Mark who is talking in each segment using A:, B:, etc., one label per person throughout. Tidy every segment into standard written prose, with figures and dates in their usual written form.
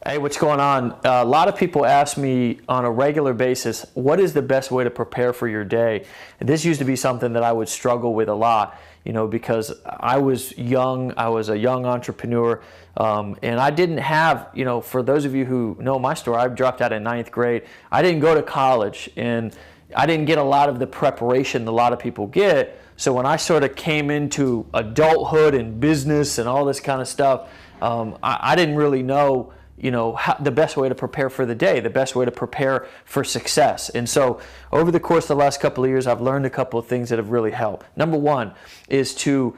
A: Hey, what's going on? A lot of people ask me on a regular basis, what is the best way to prepare for your day? And this used to be something that I would struggle with a lot, because I was young, I was a young entrepreneur, and I didn't have, for those of you who know my story, I dropped out in ninth grade. I didn't go to college, and I didn't get a lot of the preparation that a lot of people get. So when I sort of came into adulthood and business and all this kind of stuff, I didn't really know the best way to prepare for the day, the best way to prepare for success. And so over the course of the last couple of years, I've learned a couple of things that have really helped. Number one is to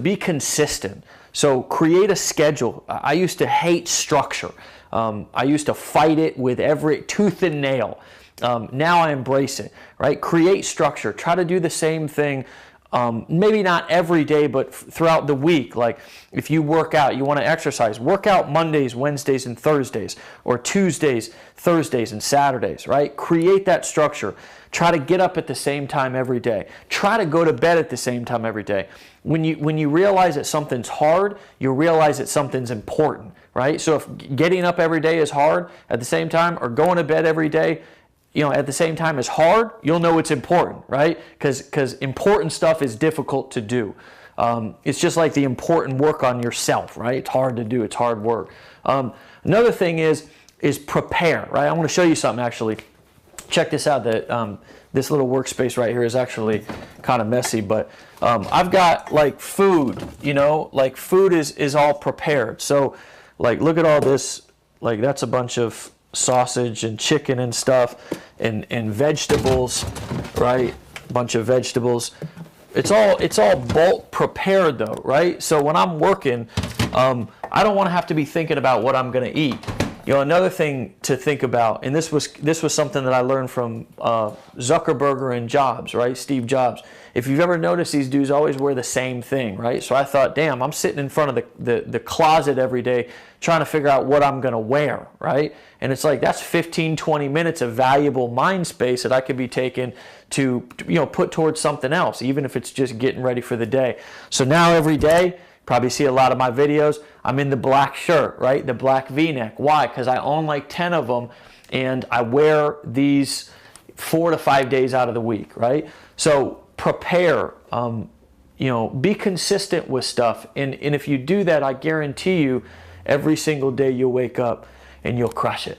A: be consistent. So create a schedule. I used to hate structure. I used to fight it with every tooth and nail. Now I embrace it, right? Create structure. Try to do the same thing. Maybe not every day, but throughout the week. Like if you work out, you want to exercise, work out Mondays, Wednesdays, and Thursdays, or Tuesdays, Thursdays, and Saturdays, right? Create that structure. Try to get up at the same time every day. Try to go to bed at the same time every day. When you realize that something's hard, you realize that something's important, right? So if getting up every day is hard at the same time, or going to bed every day, at the same time as hard, you'll know it's important, right? Because important stuff is difficult to do. It's just like the important work on yourself, right? It's hard to do. It's hard work. Another thing is prepare, right? I want to show you something actually. Check this out. This little workspace right here is actually kind of messy, but I've got like food. Like food is all prepared. So like look at all this. Like that's a bunch of sausage and chicken and stuff and vegetables, right? A bunch of vegetables. It's all bulk prepared though, right? So when I'm working, I don't want to have to be thinking about what I'm going to eat. Another thing to think about, and this was something that I learned from Zuckerberg and Jobs, right? Steve Jobs. If you've ever noticed, these dudes always wear the same thing, right? So I thought, damn, I'm sitting in front of the closet every day trying to figure out what I'm going to wear, right? And it's like, that's 15, 20 minutes of valuable mind space that I could be taking to, put towards something else, even if it's just getting ready for the day. So now every day, probably see a lot of my videos, I'm in the black shirt, right? The black V-neck. Why? Because I own like 10 of them, and I wear these 4 to 5 days out of the week, right? So prepare, be consistent with stuff. And if you do that, I guarantee you, every single day you'll wake up and you'll crush it.